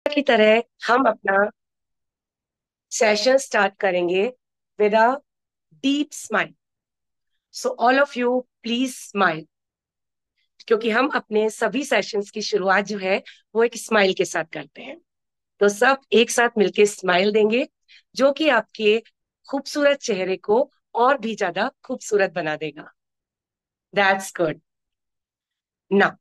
की तरह हम अपना सेशन स्टार्ट करेंगे with a deep smile. So all of you please smile, क्योंकि हम अपने सभी सेशंस की शुरुआत जो है वो एक स्माइल के साथ करते हैं। तो सब एक साथ मिलके स्माइल देंगे, जो कि आपके खूबसूरत चेहरे को और भी ज्यादा खूबसूरत बना देगा। दैट्स गुड ना।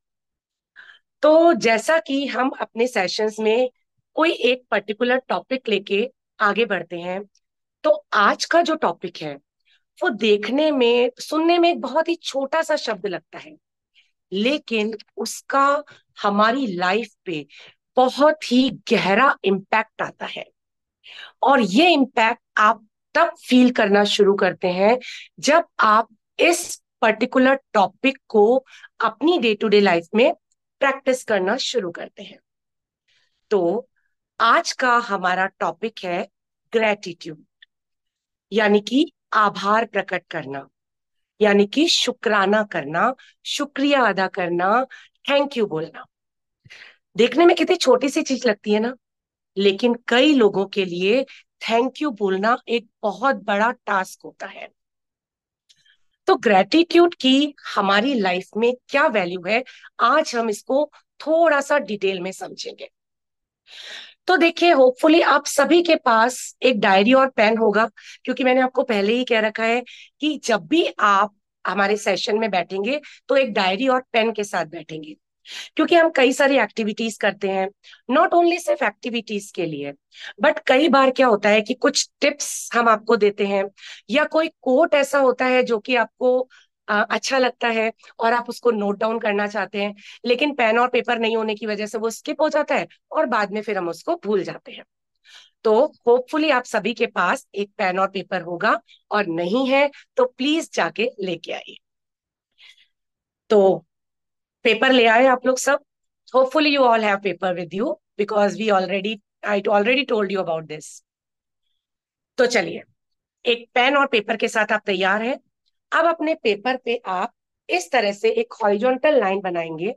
तो जैसा कि हम अपने सेशंस में कोई एक पर्टिकुलर टॉपिक लेके आगे बढ़ते हैं, तो आज का जो टॉपिक है वो देखने में सुनने में एक बहुत ही छोटा सा शब्द लगता है, लेकिन उसका हमारी लाइफ पे बहुत ही गहरा इम्पैक्ट आता है। और ये इम्पैक्ट आप तब फील करना शुरू करते हैं जब आप इस पर्टिकुलर टॉपिक को अपनी डे टू डे लाइफ में प्रैक्टिस करना शुरू करते हैं। तो आज का हमारा टॉपिक है ग्रेटिट्यूड, यानी कि आभार प्रकट करना, यानी कि शुक्राना करना, शुक्रिया अदा करना, थैंक यू बोलना। देखने में कितनी छोटी सी चीज लगती है ना, लेकिन कई लोगों के लिए थैंक यू बोलना एक बहुत बड़ा टास्क होता है। तो ग्रेटिट्यूड की हमारी लाइफ में क्या वैल्यू है, आज हम इसको थोड़ा सा डिटेल में समझेंगे। तो देखिए, होपफुली आप सभी के पास एक डायरी और पेन होगा, क्योंकि मैंने आपको पहले ही कह रखा है कि जब भी आप हमारे सेशन में बैठेंगे तो एक डायरी और पेन के साथ बैठेंगे, क्योंकि हम कई सारी एक्टिविटीज करते हैं। नॉट ओनली सिर्फ एक्टिविटीज के लिए, बट कई बार क्या होता है कि कुछ टिप्स हम आपको देते हैं, या कोई कोट ऐसा होता है जो कि आपको अच्छा लगता है और आप उसको नोट डाउन करना चाहते हैं, लेकिन पेन और पेपर नहीं होने की वजह से वो स्किप हो जाता है और बाद में फिर हम उसको भूल जाते हैं। तो होपफुली आप सभी के पास एक पेन और पेपर होगा, और नहीं है तो प्लीज जाके लेके आइए। तो पेपर ले आए आप लोग सब? Hopefully you all have paper with you, because I already told you about this. तो चलिए, एक पेन और पेपर के साथ आप तैयार हैं? अब अपने पेपर पे आप इस तरह से एक हॉरिजॉन्टल लाइन बनाएंगे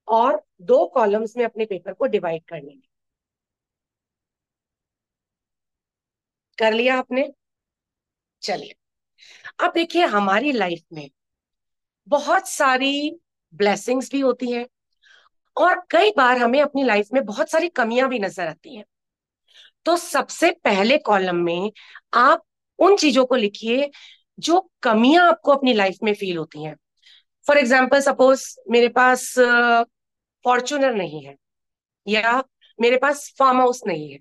और दो कॉलम्स में अपने पेपर को डिवाइड कर लेंगे। कर लिया आपने? चलिए, अब देखिए, हमारी लाइफ में बहुत सारी ब्लेसिंग्स भी होती हैं, और कई बार हमें अपनी लाइफ में बहुत सारी कमियां भी नजर आती हैं। तो सबसे पहले कॉलम में आप उन चीजों को लिखिए जो कमियां आपको अपनी लाइफ में फील होती हैं। फॉर एग्जाम्पल, सपोज मेरे पास फॉर्चूनर नहीं है, या मेरे पास फार्म हाउस नहीं है।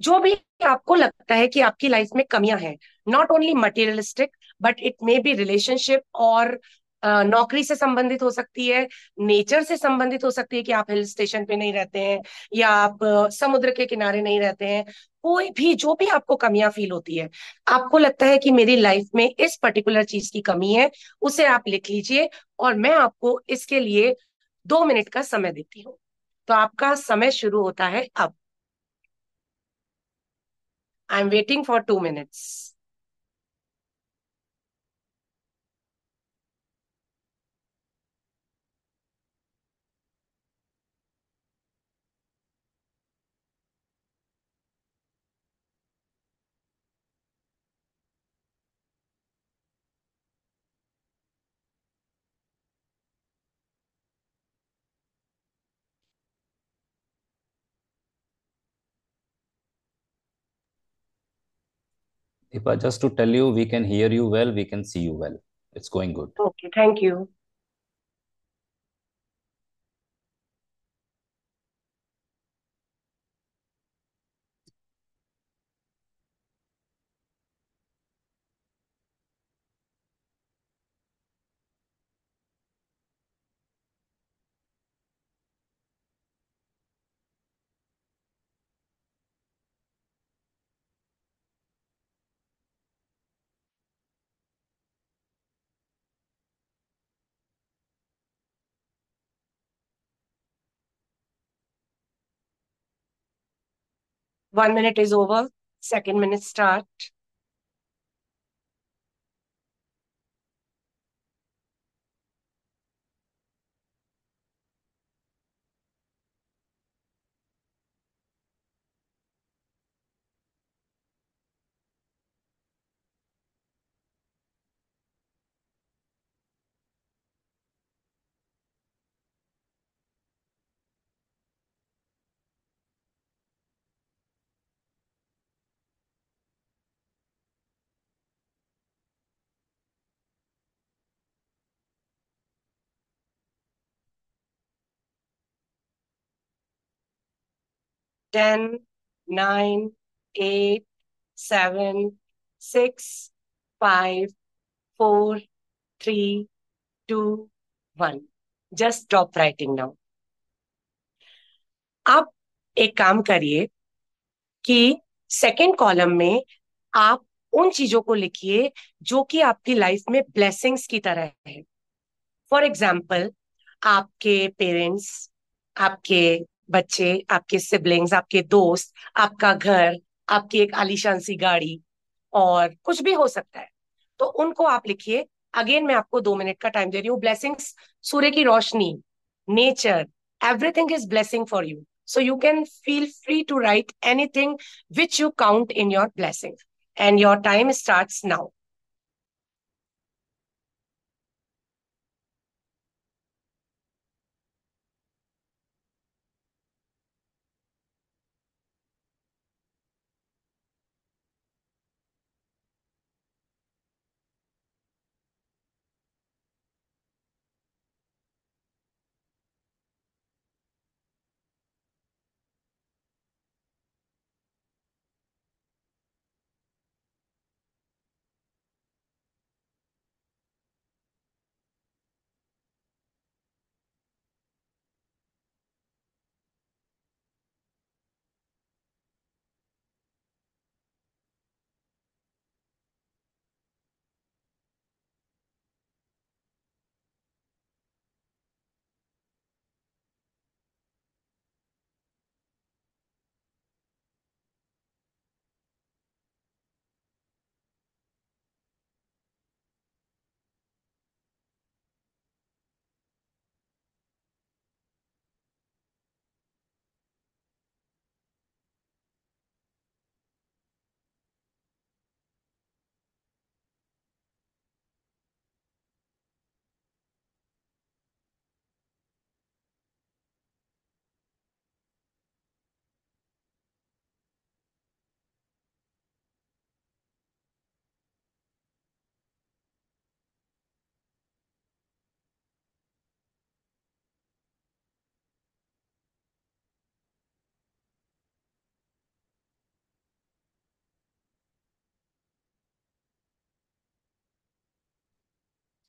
जो भी आपको लगता है कि आपकी लाइफ में कमियां हैं, not only materialistic, but it may be relationship, और नौकरी से संबंधित हो सकती है, नेचर से संबंधित हो सकती है कि आप हिल स्टेशन पे नहीं रहते हैं, या आप समुद्र के किनारे नहीं रहते हैं। कोई भी, जो भी आपको कमियां फील होती है, आपको लगता है कि मेरी लाइफ में इस पर्टिकुलर चीज की कमी है, उसे आप लिख लीजिए। और मैं आपको इसके लिए 2 मिनट का समय देती हूँ। तो आपका समय शुरू होता है अब। I am waiting for 2 minutes. Deepa, just to tell you, we can hear you well, we can see you well. It's going good. Okay, thank you. 1 minute is over. Second minute start. 10, 9, 8, 7, 6, 5, 4, 3, 2, 1. Just stop writing now. आप एक काम करिए कि second column में आप उन चीजों को लिखिए जो कि आपकी लाइफ में ब्लेसिंग्स की तरह है. फॉर एग्जाम्पल, आपके पेरेंट्स, आपके बच्चे, आपके सिबलिंग्स, आपके दोस्त, आपका घर, आपकी एक आलीशान सी गाड़ी, और कुछ भी हो सकता है. तो उनको आप लिखिए. अगेन मैं आपको 2 मिनट का टाइम दे रही हूँ. ब्लेसिंग्स, सूर्य की रोशनी, nature, everything is blessing for you. So you can feel free to write anything which you count in your blessing. And your time starts now.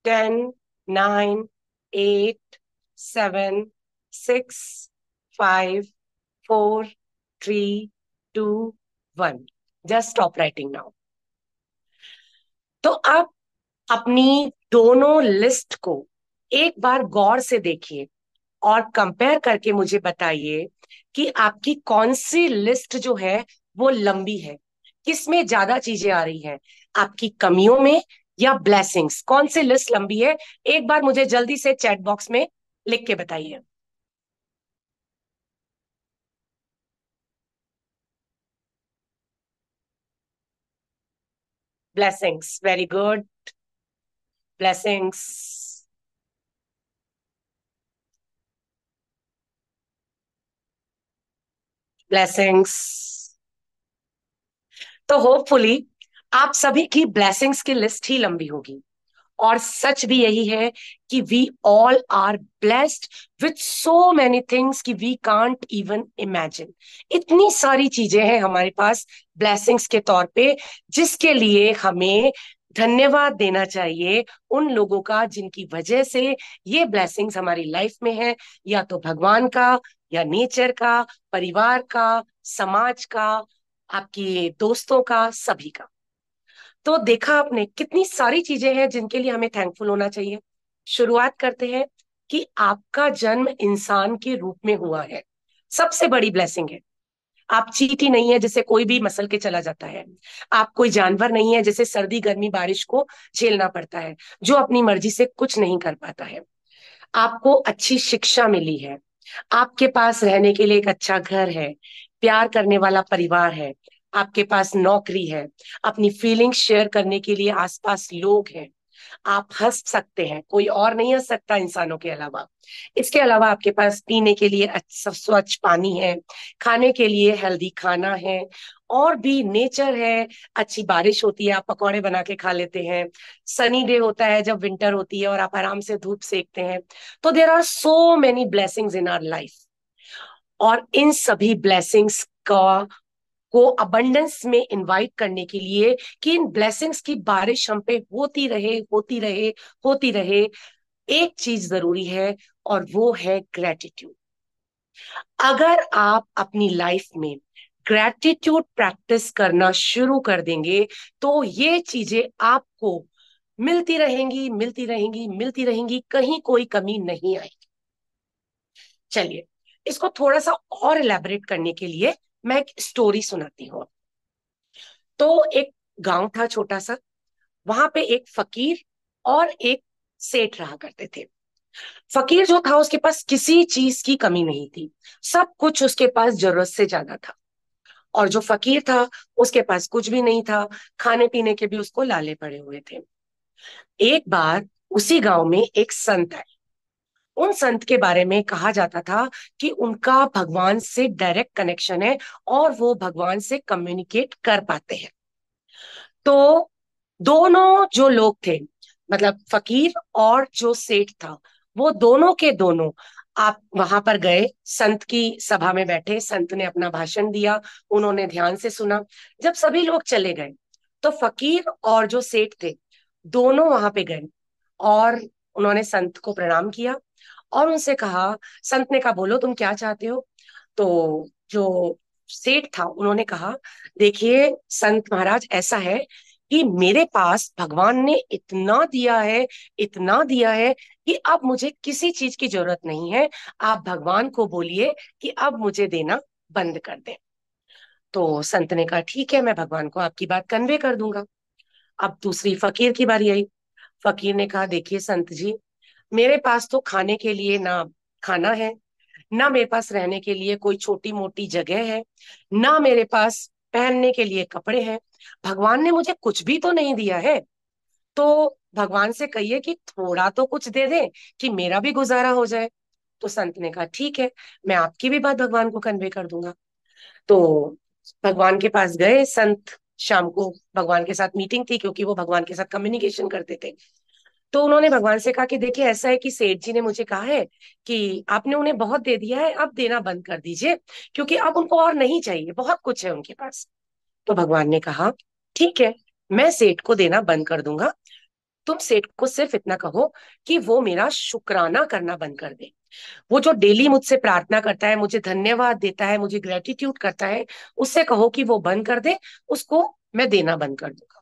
10, 9, 8, 7, 6, 5, 4, 3, 2, 1. Just stop writing now. तो आप अपनी दोनों list को एक बार गौर से देखिए और कंपेयर करके मुझे बताइए कि आपकी कौन सी लिस्ट जो है वो लंबी है, किसमें ज्यादा चीजें आ रही हैं, आपकी कमियों में या ब्लेसिंग्स. कौन सी लिस्ट लंबी है? एक बार मुझे जल्दी से चैट बॉक्स में लिख के बताइए. Blessings, very good. Blessings. Blessings. तो होपफुली आप सभी की ब्लेसिंग्स की लिस्ट ही लंबी होगी. और सच भी यही है कि we all are blessed with so many things कि वी कांट इवन इमेजिन. इतनी सारी चीजें हैं हमारे पास ब्लेसिंग्स के तौर पे, जिसके लिए हमें धन्यवाद देना चाहिए उन लोगों का जिनकी वजह से ये ब्लेसिंग्स हमारी लाइफ में है. या तो भगवान का, या नेचर का, परिवार का, समाज का, आपकी दोस्तों का, सभी का. तो देखा आपने कितनी सारी चीजें हैं जिनके लिए हमें थैंकफुल होना चाहिए. शुरुआत करते हैं कि आपका जन्म इंसान के रूप में हुआ है. सबसे बड़ी ब्लेसिंग है. आप चींटी नहीं है जिसे कोई भी मसल के चला जाता है. आप कोई जानवर नहीं है जिसे सर्दी गर्मी बारिश को झेलना पड़ता है, जो अपनी मर्जी से कुछ नहीं कर पाता है. आपको अच्छी शिक्षा मिली है. आपके पास रहने के लिए एक अच्छा घर है, प्यार करने वाला परिवार है, आपके पास नौकरी है, अपनी फीलिंग्स शेयर करने के लिए आसपास लोग हैं. आप हंस सकते हैं, कोई और नहीं हंस सकता इंसानों के अलावा. इसके अलावा आपके पास पीने के लिए अच्छा स्वच्छ पानी है, खाने के लिए हेल्दी खाना है, और भी नेचर है. अच्छी बारिश होती है, आप पकौड़े बना के खा लेते हैं. सनी डे होता है जब विंटर होती है और आप आराम से धूप सेकते हैं. तो there are so many blessings in our life. और इन सभी ब्लेसिंग्स का को अबंडेंस में इनवाइट करने के लिए, कि इन ब्लेसिंग्स की बारिश हम पे होती रहे, होती रहे, होती रहे, एक चीज जरूरी है, और वो है ग्रेटिट्यूड। अगर आप अपनी लाइफ में ग्रेटिट्यूड प्रैक्टिस करना शुरू कर देंगे, तो ये चीजें आपको मिलती रहेंगी, मिलती रहेंगी, मिलती रहेंगी, कहीं कोई कमी नहीं आएगी। चलिए, इसको थोड़ा सा और इलेबोरेट करने के लिए मैं एक स्टोरी सुनाती हूँ। तो एक गांव था छोटा सा, वहां पे एक फकीर और एक सेठ रहा करते थे। फकीर जो था उसके पास किसी चीज की कमी नहीं थी, सब कुछ उसके पास जरूरत से ज्यादा था। और जो फकीर था उसके पास कुछ भी नहीं था, खाने पीने के भी उसको लाले पड़े हुए थे। एक बार उसी गांव में एक संत है। उन संत के बारे में कहा जाता था कि उनका भगवान से डायरेक्ट कनेक्शन है, और वो भगवान से कम्युनिकेट कर पाते हैं। तो दोनों जो लोग थे, मतलब फकीर और जो सेठ था, वो दोनों के दोनों आप वहां पर गए, संत की सभा में बैठे, संत ने अपना भाषण दिया, उन्होंने ध्यान से सुना। जब सभी लोग चले गए, तो फकीर और जो सेठ थे, दोनों वहां पे गए, और उन्होंने संत को प्रणाम किया, और उनसे कहा, संत ने कहा बोलो तुम क्या चाहते हो। तो जो सेठ था उन्होंने कहा, देखिए संत महाराज, ऐसा है कि मेरे पास भगवान ने इतना दिया है, इतना दिया है, कि अब मुझे किसी चीज की जरूरत नहीं है। आप भगवान को बोलिए कि अब मुझे देना बंद कर दें। तो संत ने कहा ठीक है, मैं भगवान को आपकी बात कन्वे कर दूंगा। अब दूसरी फकीर की बारी आई। फकीर ने कहा, देखिए संत जी, मेरे पास तो खाने के लिए ना खाना है, ना मेरे पास रहने के लिए कोई छोटी मोटी जगह है, ना मेरे पास पहनने के लिए कपड़े हैं। भगवान ने मुझे कुछ भी तो नहीं दिया है। तो भगवान से कहिए कि थोड़ा तो कुछ दे दे, कि मेरा भी गुजारा हो जाए। तो संत ने कहा ठीक है, मैं आपकी भी बात भगवान को कन्वे कर दूंगा। तो भगवान के पास गए संत। शाम को भगवान के साथ मीटिंग थी, क्योंकि वो भगवान के साथ कम्युनिकेशन करते थे। तो उन्होंने भगवान से कहा कि देखिए, ऐसा है कि सेठ जी ने मुझे कहा है कि आपने उन्हें बहुत दे दिया है, अब देना बंद कर दीजिए, क्योंकि अब उनको और नहीं चाहिए, बहुत कुछ है उनके पास। तो भगवान ने कहा ठीक है, मैं सेठ को देना बंद कर दूंगा। तुम सेठ को सिर्फ इतना कहो कि वो मेरा शुक्राना करना बंद कर दे। वो जो डेली मुझसे प्रार्थना करता है, मुझे धन्यवाद देता है, मुझे ग्रेटिट्यूड करता है, उससे कहो कि वो बंद कर दे, उसको मैं देना बंद कर दूंगा।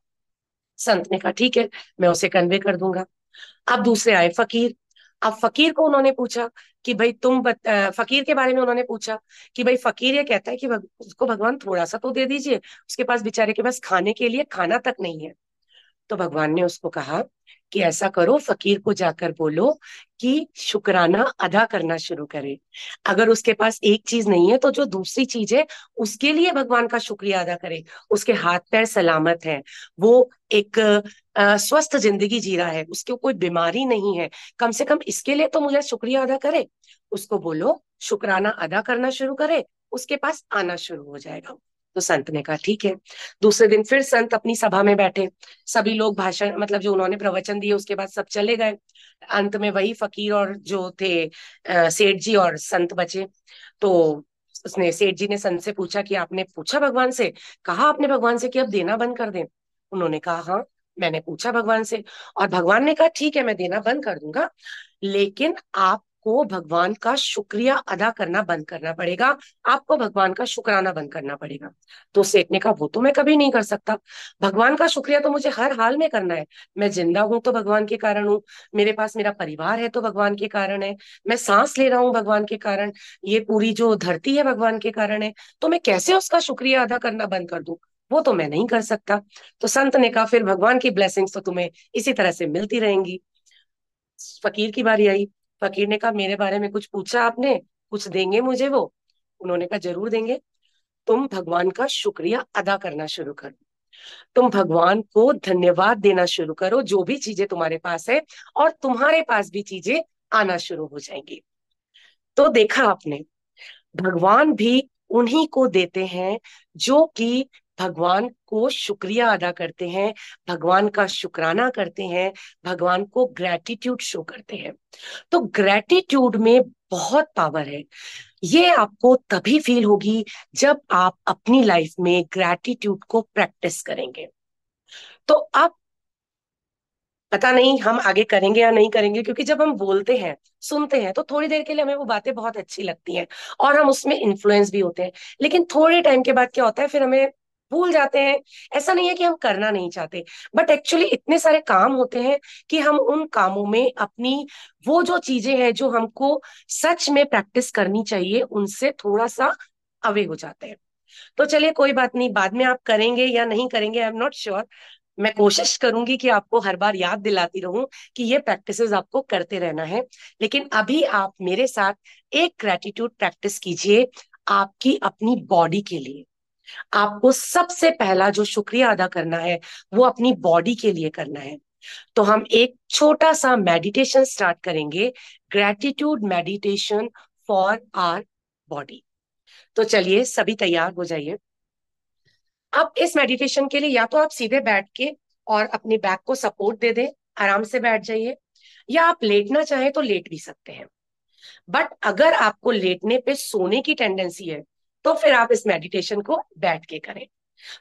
संत ने कहा ठीक है, मैं उसे कन्वे कर दूंगा। अब दूसरे आए फकीर। अब फकीर को उन्होंने पूछा कि भाई फकीर के बारे में उन्होंने पूछा कि भाई फकीर ये कहता है कि उसको भगवान थोड़ा सा तो दे दीजिए, उसके पास बेचारे के पास खाने के लिए खाना तक नहीं है। तो भगवान ने उसको कहा कि ऐसा करो, फकीर को जाकर बोलो कि शुक्राना अदा करना शुरू करे। अगर उसके पास एक चीज नहीं है, तो जो दूसरी चीज है उसके लिए भगवान का शुक्रिया अदा करे। उसके हाथ पैर सलामत हैं, वो एक स्वस्थ जिंदगी जी रहा है, उसको कोई बीमारी नहीं है, कम से कम इसके लिए तो मुझे शुक्रिया अदा करे। उसको बोलो शुक्राना अदा करना शुरू करे, उसके पास आना शुरू हो जाएगा। तो संत ने कहा ठीक है। दूसरे दिन फिर संत अपनी सभा में बैठे, सभी लोग भाषण, मतलब जो उन्होंने प्रवचन दिए उसके बाद सब चले गए। अंत में वही फकीर और जो थे सेठ जी और संत बचे। तो उसने सेठ जी ने संत से पूछा कि आपने पूछा भगवान से, कहा आपने भगवान से कि अब देना बंद कर दें। उन्होंने कहा हाँ, मैंने पूछा भगवान से, और भगवान ने कहा ठीक है, मैं देना बंद कर दूंगा, लेकिन आपको भगवान का शुक्रिया अदा करना बंद करना पड़ेगा, आपको भगवान का शुक्राना बंद करना पड़ेगा। तो सेठ ने कहा वो तो मैं कभी नहीं कर सकता, भगवान का शुक्रिया तो मुझे हर हाल में करना है। मैं जिंदा हूं तो भगवान के कारण हूँ, मेरे पास मेरा परिवार है तो भगवान के कारण है, मैं सांस ले रहा हूँ भगवान के कारण, ये पूरी जो धरती है भगवान के कारण है, तो मैं कैसे उसका शुक्रिया अदा करना बंद कर दूं, वो तो मैं नहीं कर सकता। तो संत ने कहा फिर भगवान की ब्लेसिंग्स तो तुम्हें इसी तरह से मिलती रहेंगी। फकीर की बारी आई। फकीर ने कहा मेरे बारे में कुछ पूछा आपने, कुछ देंगे मुझे वो। उन्होंने कहा जरूर देंगे। तुम भगवान का शुक्रिया अदा करना शुरू करो, तुम भगवान को धन्यवाद देना शुरू करो, जो भी चीजें तुम्हारे पास है, और तुम्हारे पास भी चीजें आना शुरू हो जाएंगी। तो देखा आपने, भगवान भी उन्हीं को देते हैं जो कि भगवान को शुक्रिया अदा करते हैं, भगवान का शुक्राना करते हैं, भगवान को ग्रेटिट्यूड शो करते हैं। तो ग्रेटिट्यूड में बहुत पावर है। ये आपको तभी फील होगी जब आप अपनी लाइफ में ग्रैटिट्यूड को प्रैक्टिस करेंगे। तो अब पता नहीं हम आगे करेंगे या नहीं करेंगे, क्योंकि जब हम बोलते हैं, सुनते हैं, तो थोड़ी देर के लिए हमें वो बातें बहुत अच्छी लगती हैं और हम उसमें इन्फ्लुएंस भी होते हैं। लेकिन थोड़े टाइम के बाद क्या होता है, फिर हमें भूल जाते हैं। ऐसा नहीं है कि हम करना नहीं चाहते, बट एक्चुअली इतने सारे काम होते हैं कि हम उन कामों में अपनी वो जो चीजें हैं जो हमको सच में प्रैक्टिस करनी चाहिए, उनसे थोड़ा सा अवे हो जाते हैं। तो चलिए कोई बात नहीं, बाद में आप करेंगे या नहीं करेंगे, आई एम नॉट श्योर। मैं कोशिश करूंगी कि आपको हर बार याद दिलाती रहूं कि ये प्रैक्टिसेस आपको करते रहना है। लेकिन अभी आप मेरे साथ एक ग्रेटिट्यूड प्रैक्टिस कीजिए आपकी अपनी बॉडी के लिए। आपको सबसे पहला जो शुक्रिया अदा करना है वो अपनी बॉडी के लिए करना है। तो हम एक छोटा सा मेडिटेशन स्टार्ट करेंगे, gratitude meditation for our body. तो चलिए सभी तैयार हो जाइए। अब इस मेडिटेशन के लिए या तो आप सीधे बैठ के और अपनी बैक को सपोर्ट दे दें, आराम से बैठ जाइए, या आप लेटना चाहें तो लेट भी सकते हैं। बट अगर आपको लेटने पे सोने की टेंडेंसी है, तो फिर आप इस मेडिटेशन को बैठ के करें।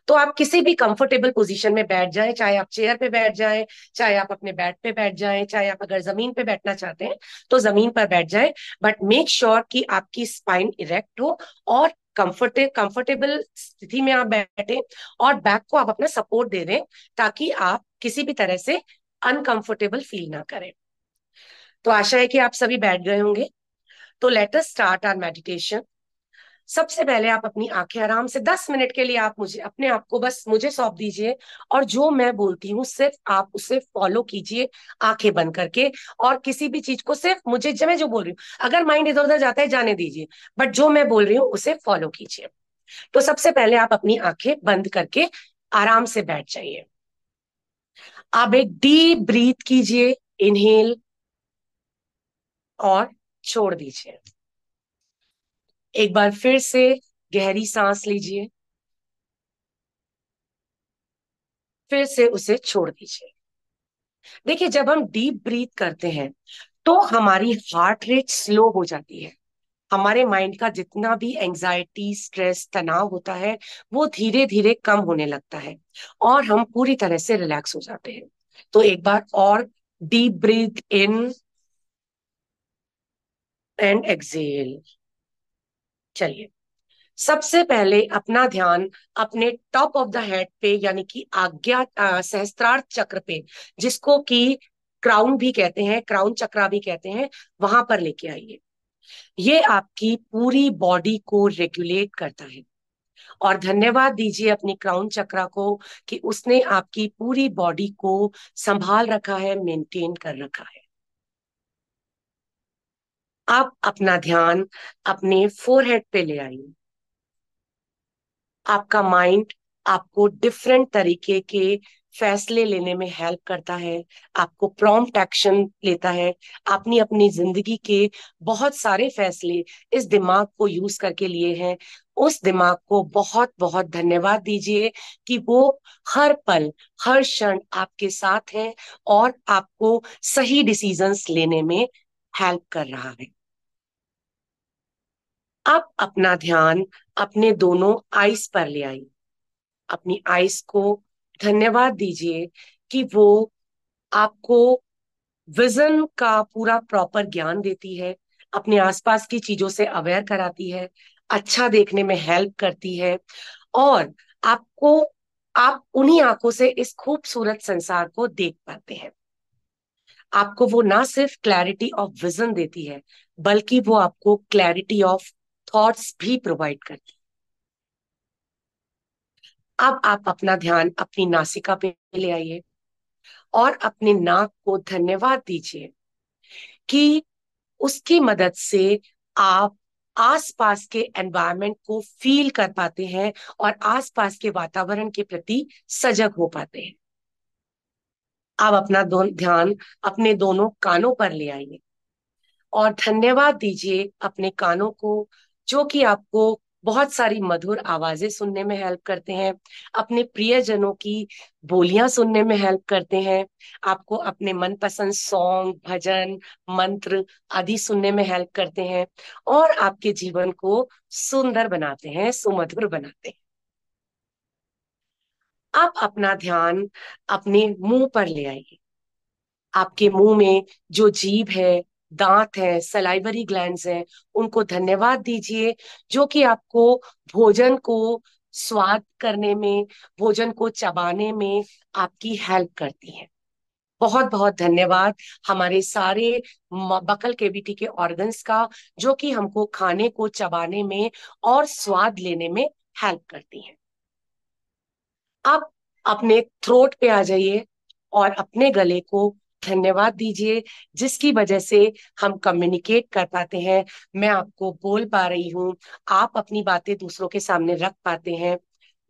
तो आप किसी भी कंफर्टेबल पोजीशन में बैठ जाएं, चाहे आप चेयर पे बैठ जाएं, चाहे आप अपने बेड पे बैठ जाएं, चाहे आप अगर जमीन पे बैठना चाहते हैं तो जमीन पर बैठ जाएं। बट मेक श्योर कि आपकी स्पाइन इरेक्ट हो और कंफर्टेबल स्थिति में आप बैठे, और बैक को आप अपना सपोर्ट दे दें ताकि आप किसी भी तरह से अनकंफर्टेबल फील ना करें। तो आशा है कि आप सभी बैठ गए होंगे। तो let us start our meditation. सबसे पहले आप अपनी आंखें आराम से 10 मिनट के लिए आप मुझे अपने आप को बस मुझे सौंप दीजिए, और जो मैं बोलती हूँ सिर्फ आप उसे फॉलो कीजिए, आंखें बंद करके। और किसी भी चीज को सिर्फ मुझे, जब मैं जो बोल रही हूँ, अगर माइंड इधर उधर जाता है जाने दीजिए, बट जो मैं बोल रही हूँ उसे फॉलो कीजिए। तो सबसे पहले आप अपनी आंखें बंद करके आराम से बैठ जाइए। आप एक डीप ब्रीथ कीजिए, इनहेल और छोड़ दीजिए। एक बार फिर से गहरी सांस लीजिए, फिर से उसे छोड़ दीजिए। देखिए, जब हम डीप ब्रीथ करते हैं तो हमारी हार्ट रेट स्लो हो जाती है। हमारे माइंड का जितना भी एंजाइटी, स्ट्रेस, तनाव होता है, वो धीरे धीरे कम होने लगता है और हम पूरी तरह से रिलैक्स हो जाते हैं। तो एक बार और deep breath in and exhale. चलिए, सबसे पहले अपना ध्यान अपने टॉप ऑफ द हेड पे, यानी कि आज्ञा सहस्त्रार चक्र पे, जिसको कि क्राउन भी कहते हैं, क्राउन चक्रा भी कहते हैं, वहां पर लेके आइए। ये आपकी पूरी बॉडी को रेगुलेट करता है। और धन्यवाद दीजिए अपनी क्राउन चक्रा को कि उसने आपकी पूरी बॉडी को संभाल रखा है, मेंटेन कर रखा है। आप अपना ध्यान अपने फोरहेड पे ले आइए। आपका माइंड आपको डिफरेंट तरीके के फैसले लेने में हेल्प करता है, आपको प्रॉम्प्ट एक्शन लेता है। आपने अपनी जिंदगी के बहुत सारे फैसले इस दिमाग को यूज करके लिए हैं। उस दिमाग को बहुत बहुत धन्यवाद दीजिए कि वो हर पल, हर क्षण आपके साथ है और आपको सही डिसीजंस लेने में हेल्प कर रहा है। अब अपना ध्यान अपने दोनों आईज पर ले आइए। अपनी आईज को धन्यवाद दीजिए कि वो आपको विजन का पूरा प्रॉपर ज्ञान देती है, अपने आसपास की चीजों से अवेयर कराती है, अच्छा देखने में हेल्प करती है, और आपको, आप उन्हीं आंखों से इस खूबसूरत संसार को देख पाते हैं। आपको वो ना सिर्फ क्लैरिटी ऑफ विजन देती है, बल्कि वो आपको क्लैरिटी ऑफ थॉट्स भी प्रोवाइड करती है। अब आप अपना ध्यान अपनी नासिका पे ले आइए और अपने नाक को धन्यवाद दीजिए कि उसकी मदद से आप आसपास के एनवायरनमेंट को फील कर पाते हैं और आसपास के वातावरण के प्रति सजग हो पाते हैं। आप अपना ध्यान अपने दोनों कानों पर ले आइए और धन्यवाद दीजिए अपने कानों को, जो कि आपको बहुत सारी मधुर आवाजें सुनने में हेल्प करते हैं, अपने प्रियजनों की बोलियां सुनने में हेल्प करते हैं, आपको अपने मनपसंद सॉन्ग, भजन, मंत्र आदि सुनने में हेल्प करते हैं और आपके जीवन को सुंदर बनाते हैं, सुमधुर बनाते हैं। आप अपना ध्यान अपने मुंह पर ले आइए। आपके मुंह में जो जीभ है, दांत है, सलाइवरी ग्लैंड्स हैं, उनको धन्यवाद दीजिए, जो कि आपको भोजन को स्वाद करने में, भोजन को चबाने में आपकी हेल्प करती हैं। बहुत बहुत धन्यवाद हमारे सारे बकल केविटी के ऑर्गन्स का, जो कि हमको खाने को चबाने में और स्वाद लेने में हेल्प करती हैं। अब अपने थ्रोट पे आ जाइए और अपने गले को धन्यवाद दीजिए, जिसकी वजह से हम कम्युनिकेट कर पाते हैं। मैं आपको बोल पा रही हूँ, आप अपनी बातें दूसरों के सामने रख पाते हैं।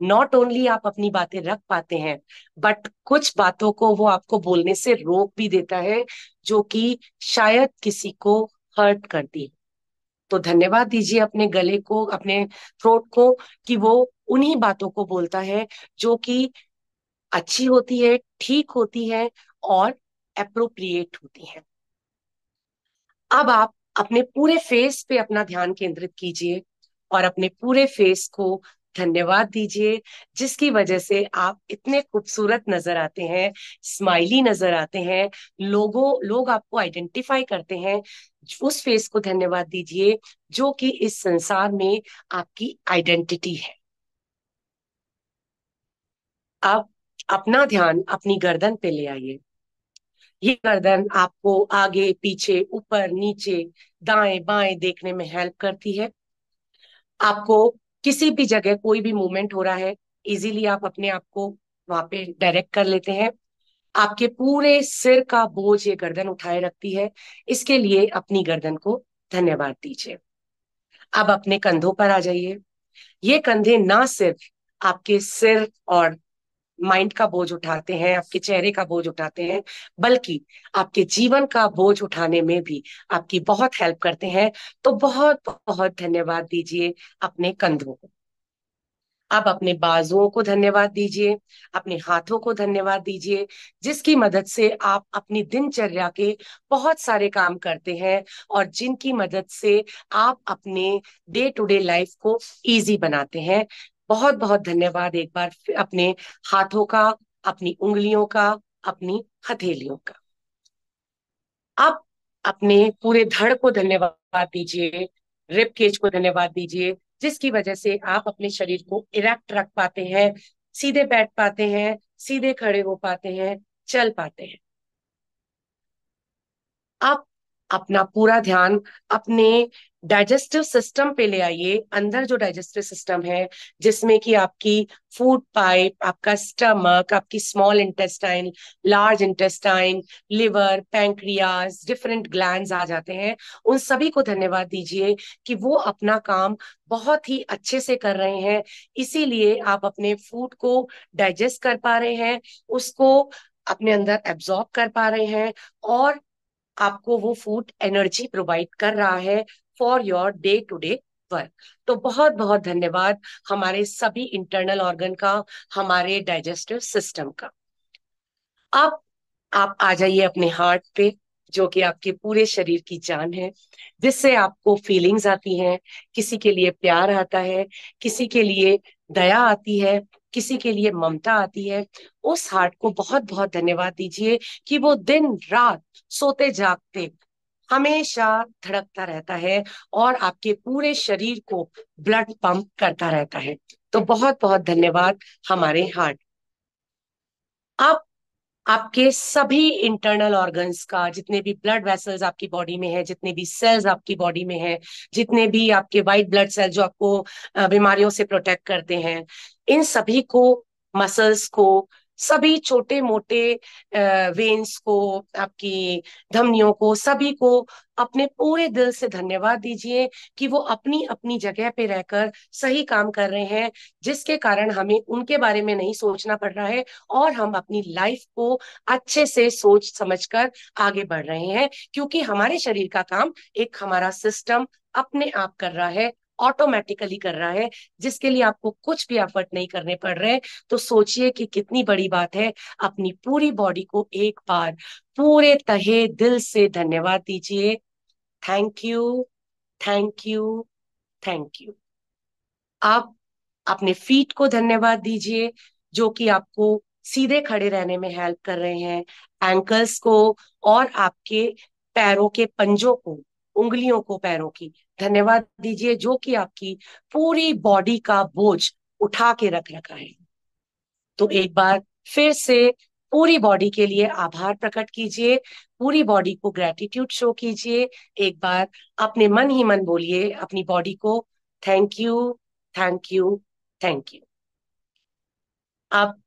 नॉट ओनली आप अपनी बातें रख पाते हैं, बट कुछ बातों को वो आपको बोलने से रोक भी देता है, जो कि शायद किसी को हर्ट करती है। तो धन्यवाद दीजिए अपने गले को, अपने थ्रोट को, कि वो उन्हीं बातों को बोलता है जो कि अच्छी होती है, ठीक होती है और अप्रोप्रिएट होती है। अब आप अपने पूरे फेस पे अपना ध्यान केंद्रित कीजिए और अपने पूरे फेस को धन्यवाद दीजिए, जिसकी वजह से आप इतने खूबसूरत नजर आते हैं, स्माइली नजर आते हैं, लोग आपको आइडेंटिफाई करते हैं। उस फेस को धन्यवाद दीजिए जो कि इस संसार में आपकी आइडेंटिटी है। अब अपना ध्यान अपनी गर्दन पे ले आइए। ये गर्दन आपको आगे पीछे, ऊपर नीचे, दाएं बाएं देखने में हेल्प करती है। आपको किसी भी जगह कोई भी मूवमेंट हो रहा है, इजीली आप अपने आप को वहां पे डायरेक्ट कर लेते हैं। आपके पूरे सिर का बोझ ये गर्दन उठाए रखती है। इसके लिए अपनी गर्दन को धन्यवाद दीजिए। अब अपने कंधों पर आ जाइए। ये कंधे ना सिर्फ आपके सिर और माइंड का बोझ उठाते हैं, आपके चेहरे का बोझ उठाते हैं, बल्कि आपके जीवन का बोझ उठाने में भी आपकी बहुत हेल्प करते हैं। तो बहुत बहुत धन्यवाद दीजिए अपने कंधों को। आप अपने बाजुओं को धन्यवाद दीजिए, अपने हाथों को धन्यवाद दीजिए, जिसकी मदद से आप अपनी दिनचर्या के बहुत सारे काम करते हैं और जिनकी मदद से आप अपने डे टू डे लाइफ को इजी बनाते हैं। बहुत बहुत धन्यवाद एक बार फिर अपने हाथों का, अपनी उंगलियों का, अपनी हथेलियों का। आप अपने पूरे धड़ को धन्यवाद दीजिए, रिब केज को धन्यवाद दीजिए, जिसकी वजह से आप अपने शरीर को इरेक्ट रख पाते हैं, सीधे बैठ पाते हैं, सीधे खड़े हो पाते हैं, चल पाते हैं। आप अपना पूरा ध्यान अपने डाइजेस्टिव सिस्टम पे ले आइए। अंदर जो डाइजेस्टिव सिस्टम है, जिसमें कि आपकी फूड पाइप, आपका स्टमक, आपकी small intestine, large intestine, liver, pancreas, different glands आ जाते हैं, उन सभी को धन्यवाद दीजिए कि वो अपना काम बहुत ही अच्छे से कर रहे हैं। इसीलिए आप अपने फूड को डाइजेस्ट कर पा रहे हैं, उसको अपने अंदर एब्जॉर्ब कर पा रहे हैं और आपको वो फूड एनर्जी प्रोवाइड कर रहा है for your day to day work. तो बहुत बहुत धन्यवाद हमारे सभी इंटरनल ऑर्गन का, हमारे डाइजेस्टिव सिस्टम का। अब आप आ जाइए अपने हार्ट पे, जो कि आपके पूरे शरीर की जान है, जिससे आपको फीलिंग्स आती हैं। किसी के लिए प्यार आता है, किसी के लिए दया आती है, किसी के लिए ममता आती है। उस हार्ट को बहुत बहुत धन्यवाद दीजिए कि वो दिन रात सोते जागते हमेशा धड़कता रहता है और आपके पूरे शरीर को ब्लड पंप करता रहता है। तो बहुत बहुत धन्यवाद हमारे हार्ट। अब आपके सभी इंटरनल ऑर्गन्स का, जितने भी ब्लड वेसल्स आपकी बॉडी में है, जितने भी सेल्स आपकी बॉडी में है, जितने भी आपके वाइट ब्लड सेल जो आपको बीमारियों से प्रोटेक्ट करते हैं, इन सभी को, मसल्स को, सभी छोटे मोटे वेन्स को, आपकी धमनियों को, सभी को अपने पूरे दिल से धन्यवाद दीजिए कि वो अपनी अपनी जगह पे रहकर सही काम कर रहे हैं, जिसके कारण हमें उनके बारे में नहीं सोचना पड़ रहा है और हम अपनी लाइफ को अच्छे से सोच समझकर आगे बढ़ रहे हैं, क्योंकि हमारे शरीर का काम एक हमारा सिस्टम अपने आप कर रहा है ऑटोमेटिकली कर रहा है, जिसके लिए आपको कुछ भी एफर्ट नहीं करने पड़ रहे। तो सोचिए कि कितनी बड़ी बात है। अपनी पूरी बॉडी को एक बार पूरे तहे दिल से धन्यवाद दीजिए। Thank you, thank you, thank you. आप अपने फीट को धन्यवाद दीजिए, जो कि आपको सीधे खड़े रहने में हेल्प कर रहे हैं। एंकल्स को, और आपके पैरों के पंजों को, उंगलियों को पैरों की धन्यवाद दीजिए, जो कि आपकी पूरी बॉडी का बोझ उठा के रख रखा है। तो एक बार फिर से पूरी बॉडी के लिए आभार प्रकट कीजिए, पूरी बॉडी को ग्रेटिट्यूड शो कीजिए। एक बार अपने मन ही मन बोलिए अपनी बॉडी को, thank you, thank you, thank you. आप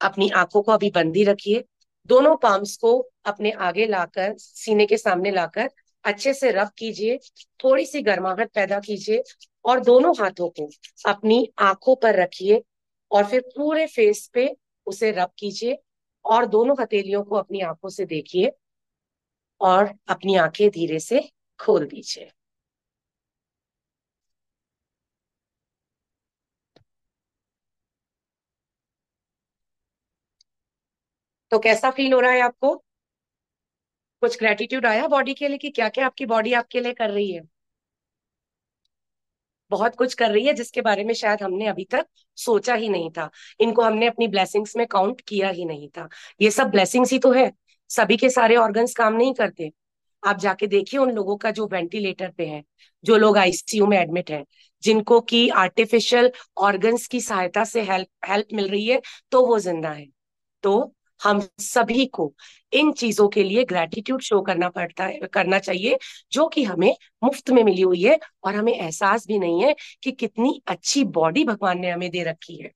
अपनी आंखों को अभी बंद ही रखिए। दोनों पाम्स को अपने आगे लाकर, सीने के सामने लाकर अच्छे से रब कीजिए। थोड़ी सी गर्माहट पैदा कीजिए और दोनों हाथों को अपनी आंखों पर रखिए और फिर पूरे फेस पे उसे रब कीजिए और दोनों हथेलियों को अपनी आंखों से देखिए और अपनी आंखें धीरे से खोल दीजिए। तो कैसा फील हो रहा है आपको? कुछ ग्रेटिट्यूड आया बॉडी के लिए कि क्या क्या आपकी बॉडी आपके लिए कर रही है? बहुत कुछ कर रही है, जिसके बारे में शायद हमने अभी तक सोचा ही नहीं था। इनको हमने अपनी ब्लेसिंग्स में काउंट किया ही नहीं था। ये सब ब्लेसिंग्स ही तो है। सभी के सारे ऑर्गन्स काम नहीं करते। आप जाके देखिए उन लोगों का जो वेंटिलेटर पे है, जो लोग आईसीयू में एडमिट हैं, जिनको की आर्टिफिशियल ऑर्गन्स की सहायता से हेल्प हेल्प मिल रही है, तो वो जिंदा है। तो हम सभी को इन चीजों के लिए ग्रेटिट्यूड शो करना पड़ता है, करना चाहिए, जो कि हमें मुफ्त में मिली हुई है और हमें एहसास भी नहीं है कि कितनी अच्छी बॉडी भगवान ने हमें दे रखी है।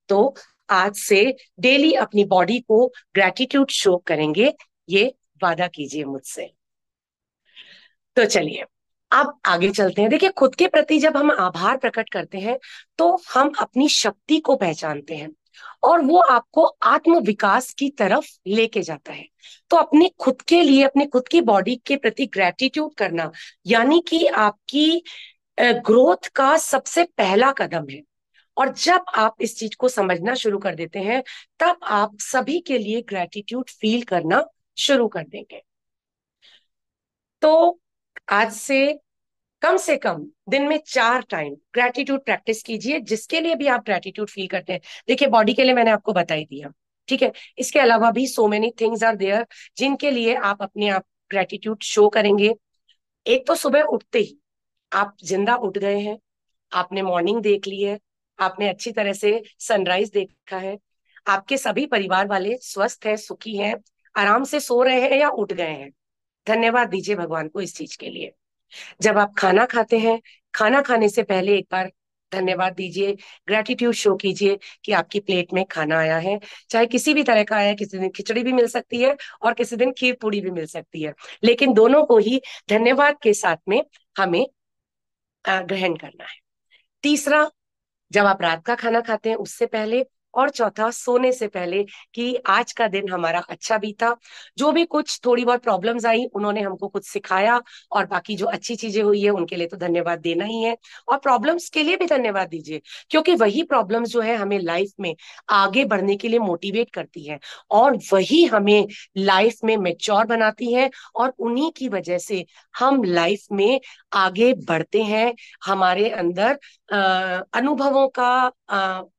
तो आज से डेली अपनी बॉडी को ग्रेटिट्यूड शो करेंगे, ये वादा कीजिए मुझसे। तो चलिए अब आगे चलते हैं। देखिए, खुद के प्रति जब हम आभार प्रकट करते हैं तो हम अपनी शक्ति को पहचानते हैं और वो आपको आत्म विकास की तरफ लेके जाता है। तो अपने खुद के लिए, अपने खुद की बॉडी के प्रति ग्रेटिट्यूड करना, यानी कि आपकी ग्रोथ का सबसे पहला कदम है। और जब आप इस चीज को समझना शुरू कर देते हैं, तब आप सभी के लिए ग्रेटिट्यूड फील करना शुरू कर देंगे। तो आज से कम दिन में 4 टाइम ग्रेटिट्यूड प्रैक्टिस कीजिए, जिसके लिए भी आप ग्रेटिट्यूड फील करते हैं। देखिए, बॉडी के लिए मैंने आपको बता ही दिया, ठीक है। इसके अलावा भी so many things are there जिनके लिए आप अपने आप ग्रेटिट्यूड शो करेंगे। एक तो सुबह उठते ही आप जिंदा उठ गए हैं, आपने मॉर्निंग देख ली है, आपने अच्छी तरह से सनराइज देखा है, आपके सभी परिवार वाले स्वस्थ हैं, सुखी हैं, आराम से सो रहे हैं या उठ गए हैं। धन्यवाद दीजिए भगवान को इस चीज के लिए। जब आप खाना खाते हैं, खाना खाने से पहले एक बार धन्यवाद दीजिए, ग्रेटिट्यूड शो कीजिए कि आपकी प्लेट में खाना आया है। चाहे किसी भी तरह का आया है, किसी दिन खिचड़ी भी मिल सकती है और किसी दिन खीर पूड़ी भी मिल सकती है, लेकिन दोनों को ही धन्यवाद के साथ में हमें ग्रहण करना है। तीसरा, जब आप रात का खाना खाते हैं उससे पहले, और चौथा सोने से पहले, कि आज का दिन हमारा अच्छा बीता। जो भी कुछ थोड़ी बहुत प्रॉब्लम्स आई, उन्होंने हमको कुछ सिखाया, और बाकी जो अच्छी चीजें हुई है उनके लिए तो धन्यवाद देना ही है। और प्रॉब्लम्स के लिए भी धन्यवाद दीजिए, क्योंकि वही प्रॉब्लम्स जो है हमें लाइफ में आगे बढ़ने के लिए मोटिवेट करती है और वही हमें लाइफ में मेच्योर बनाती है, और उन्हीं की वजह से हम लाइफ में आगे बढ़ते हैं। हमारे अंदर अनुभवों का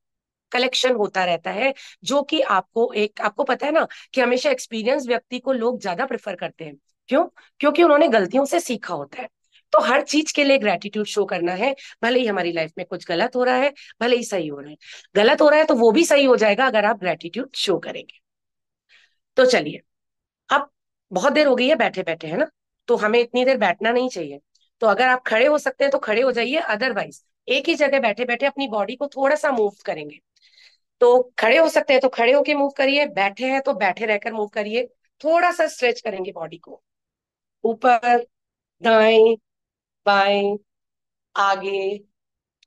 कलेक्शन होता रहता है, जो कि आपको पता है ना कि हमेशा एक्सपीरियंस व्यक्ति को लोग ज्यादा प्रेफर करते हैं। क्यों? क्योंकि उन्होंने गलतियों से सीखा होता है। तो हर चीज के लिए ग्रेटिट्यूड शो करना है। भले ही हमारी लाइफ में कुछ गलत हो रहा है, भले ही सही हो रहा है, गलत हो रहा है तो वो भी सही हो जाएगा अगर आप ग्रेटिट्यूड शो करेंगे। तो चलिए, अब बहुत देर हो गई है बैठे बैठे, है ना? तो हमें इतनी देर बैठना नहीं चाहिए। तो अगर आप खड़े हो सकते हैं तो खड़े हो जाइए, अदरवाइज एक ही जगह बैठे बैठे अपनी बॉडी को थोड़ा सा मूव करेंगे। तो खड़े हो सकते हैं तो खड़े होके मूव करिए, बैठे हैं तो बैठे रहकर मूव करिए। थोड़ा सा स्ट्रेच करेंगे बॉडी को, ऊपर, दाएं, बाएं, आगे,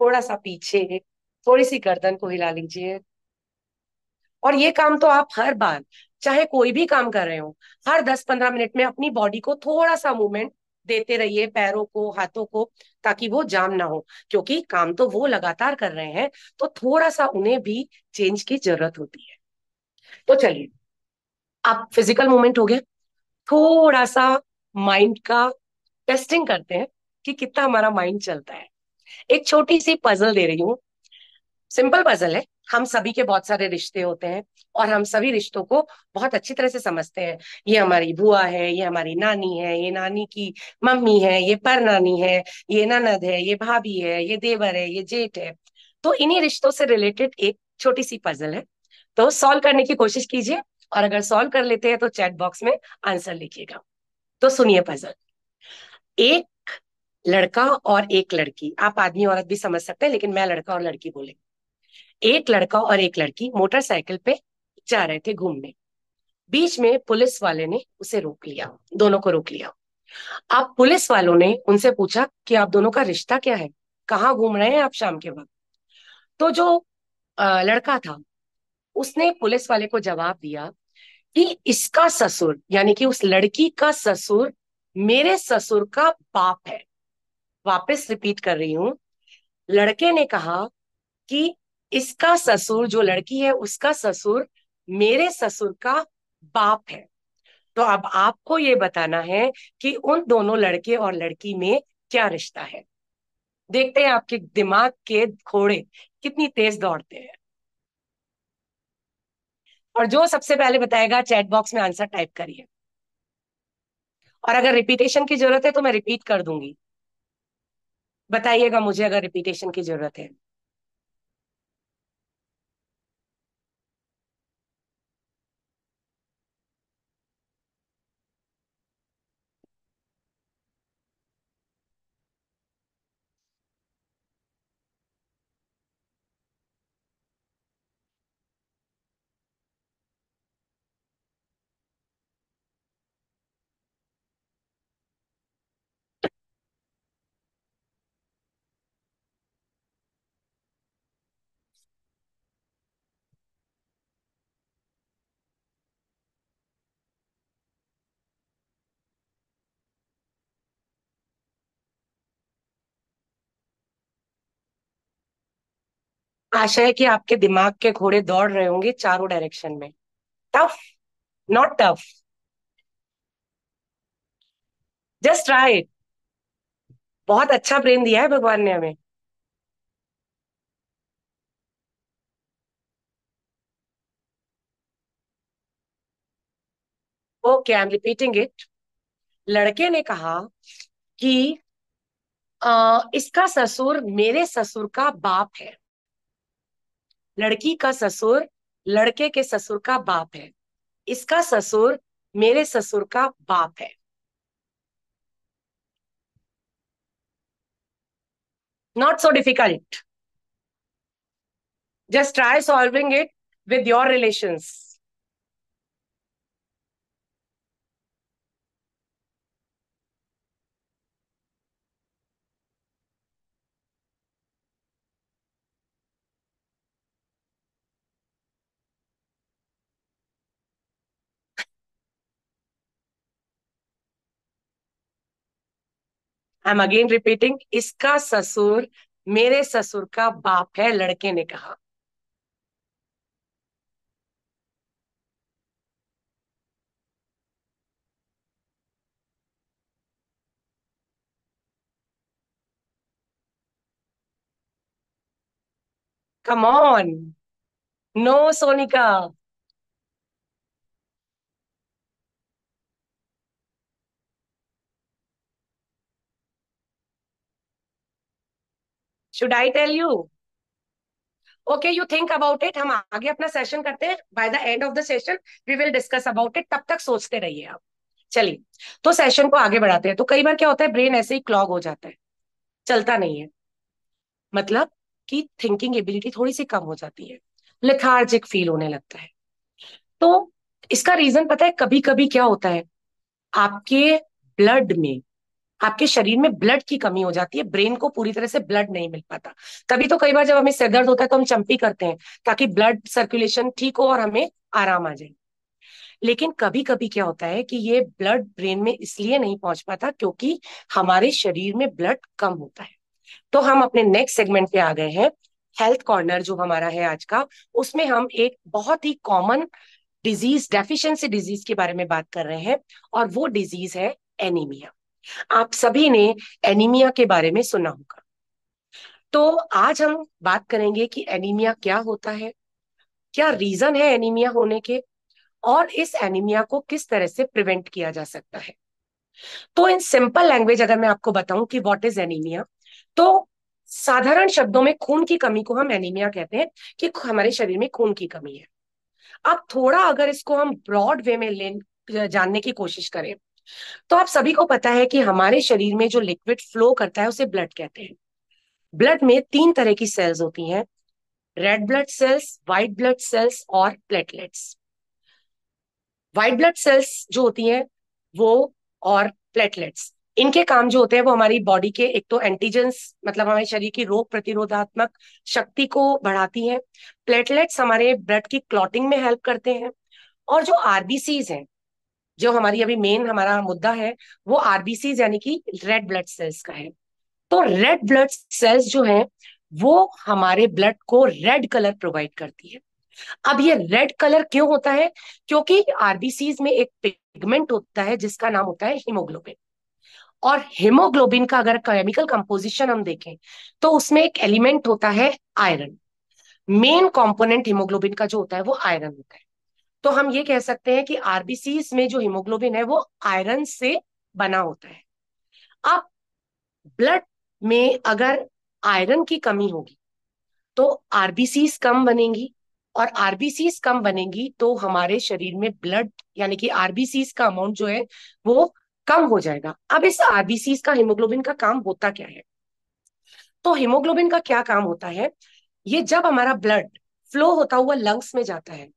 थोड़ा सा पीछे, थोड़ी सी गर्दन को हिला लीजिए। और ये काम तो आप हर बार, चाहे कोई भी काम कर रहे हो, हर 10-15 मिनट में अपनी बॉडी को थोड़ा सा मूवमेंट देते रहिए पैरों को, हाथों को, ताकि वो जाम ना हो, क्योंकि काम तो वो लगातार कर रहे हैं, तो थोड़ा सा उन्हें भी चेंज की जरूरत होती है। तो चलिए, अब फिजिकल मूवमेंट हो गया, थोड़ा सा माइंड का टेस्टिंग करते हैं कि कितना हमारा माइंड चलता है। एक छोटी सी पजल दे रही हूँ, सिंपल पजल है। हम सभी के बहुत सारे रिश्ते होते हैं, और हम सभी रिश्तों को बहुत अच्छी तरह से समझते हैं। ये हमारी बुआ है, ये हमारी नानी है, ये नानी की मम्मी है, ये पर नानी है, ये ननद है, ये भाभी है, ये देवर है, ये जेठ है। तो इन्हीं रिश्तों से रिलेटेड एक छोटी सी पजल है, तो सॉल्व करने की कोशिश कीजिए। और अगर सॉल्व कर लेते हैं तो चैट बॉक्स में आंसर लिखिएगा। तो सुनिए पजल। एक लड़का और एक लड़की, आप आदमी औरत भी समझ सकते हैं, लेकिन मैं लड़का और लड़की बोले। एक लड़का और एक लड़की मोटरसाइकिल पे जा रहे थे घूमने। बीच में पुलिस वाले ने उसे रोक लिया, दोनों को रोक लिया। अब पुलिस वालों ने उनसे पूछा कि आप दोनों का रिश्ता क्या है, कहाँ घूम रहे हैं आप शाम के वक्त। तो जो लड़का था, उसने पुलिस वाले को जवाब दिया कि इसका ससुर, यानी कि उस लड़की का ससुर, मेरे ससुर का बाप है। वापस रिपीट कर रही हूं। लड़के ने कहा कि इसका ससुर, जो लड़की है उसका ससुर, मेरे ससुर का बाप है। तो अब आपको ये बताना है कि उन दोनों लड़के और लड़की में क्या रिश्ता है। देखते हैं आपके दिमाग के घोड़े कितनी तेज दौड़ते हैं। और जो सबसे पहले बताएगा चैट बॉक्स में आंसर टाइप करिए। और अगर रिपीटेशन की जरूरत है तो मैं रिपीट कर दूंगी, बताइएगा मुझे अगर रिपीटेशन की जरूरत है। आशा है कि आपके दिमाग के घोड़े दौड़ रहे होंगे चारों डायरेक्शन में। Tough, not tough, just try. बहुत अच्छा ब्रेन दिया है भगवान ने हमें। Okay, I am repeating it. लड़के ने कहा कि इसका ससुर मेरे ससुर का बाप है। लड़की का ससुर लड़के के ससुर का बाप है। इसका ससुर मेरे ससुर का बाप है। Not so difficult, just try solving it with your relations. I am again repeating, इसका ससुर मेरे ससुर का बाप है, लड़के ने कहा। Come on. No Sonika. Should I tell you? Okay, you think about it. हम आगे अपना सेशन करते हैं, by the end of the session we will discuss about it. तब तक सोचते रहिए आप। चलिए, तो सेशन को आगे बढ़ाते हैं। तो कई बार क्या होता है, ब्रेन ऐसे ही क्लॉग हो जाता है, चलता नहीं है। मतलब कि थिंकिंग एबिलिटी थोड़ी सी कम हो जाती है, लेथार्जिक फील होने लगता है। तो इसका रीजन पता है, कभी कभी क्या होता है, आपके ब्लड में, आपके शरीर में ब्लड की कमी हो जाती है, ब्रेन को पूरी तरह से ब्लड नहीं मिल पाता। तभी तो कई बार जब हमें सिर दर्द होता है तो हम चंपी करते हैं, ताकि ब्लड सर्कुलेशन ठीक हो और हमें आराम आ जाए। लेकिन कभी कभी क्या होता है कि ये ब्लड ब्रेन में इसलिए नहीं पहुंच पाता क्योंकि हमारे शरीर में ब्लड कम होता है। तो हम अपने नेक्स्ट सेगमेंट पे आ गए हैं, हेल्थ कॉर्नर जो हमारा है आज का। उसमें हम एक बहुत ही कॉमन डिजीज, डेफिशिएंसी डिजीज के बारे में बात कर रहे हैं, और वो डिजीज है एनीमिया। आप सभी ने एनीमिया के बारे में सुना होगा। तो आज हम बात करेंगे कि एनीमिया क्या होता है, क्या रीजन है एनीमिया होने के, और इस एनीमिया को किस तरह से प्रिवेंट किया जा सकता है। तो इन सिंपल लैंग्वेज अगर मैं आपको बताऊं कि व्हाट इज एनीमिया, तो साधारण शब्दों में खून की कमी को हम एनीमिया कहते हैं, कि हमारे शरीर में खून की कमी है। अब थोड़ा अगर इसको हम ब्रॉड वे में ले जानने की कोशिश करें, तो आप सभी को पता है कि हमारे शरीर में जो लिक्विड फ्लो करता है उसे ब्लड कहते हैं। ब्लड में तीन तरह की सेल्स होती हैं, red blood cells, white blood cells और प्लेटलेट्स। व्हाइट ब्लड सेल्स जो होती हैं वो, और प्लेटलेट्स, इनके काम जो होते हैं वो हमारी बॉडी के एक तो एंटीजेंस, मतलब हमारे शरीर की रोग प्रतिरोधात्मक शक्ति को बढ़ाती हैं। प्लेटलेट्स हमारे ब्लड की क्लॉटिंग में हेल्प करते हैं। और जो आरबीसीज हैं, जो हमारी अभी मेन हमारा मुद्दा है, वो आरबीसीज यानी कि रेड ब्लड सेल्स का है। तो रेड ब्लड सेल्स जो है वो हमारे ब्लड को रेड कलर प्रोवाइड करती है। अब ये रेड कलर क्यों होता है? क्योंकि आरबीसीज में एक पिगमेंट होता है जिसका नाम होता है हीमोग्लोबिन। और हीमोग्लोबिन का अगर केमिकल कंपोजिशन हम देखें, तो उसमें एक एलिमेंट होता है आयरन। मेन कंपोनेंट हीमोग्लोबिन का जो होता है वो आयरन होता है। तो हम ये कह सकते हैं कि आरबीसीज में जो हीमोग्लोबिन है वो आयरन से बना होता है। अब ब्लड में अगर आयरन की कमी होगी तो आरबीसीज कम बनेंगी, और आरबीसीज कम बनेंगी तो हमारे शरीर में ब्लड यानी कि आरबीसीज का अमाउंट जो है वो कम हो जाएगा। अब इस आरबीसीज का हीमोग्लोबिन का काम होता क्या है? तो हीमोग्लोबिन का क्या काम होता है, ये जब हमारा ब्लड फ्लो होता हुआ लंग्स में जाता है,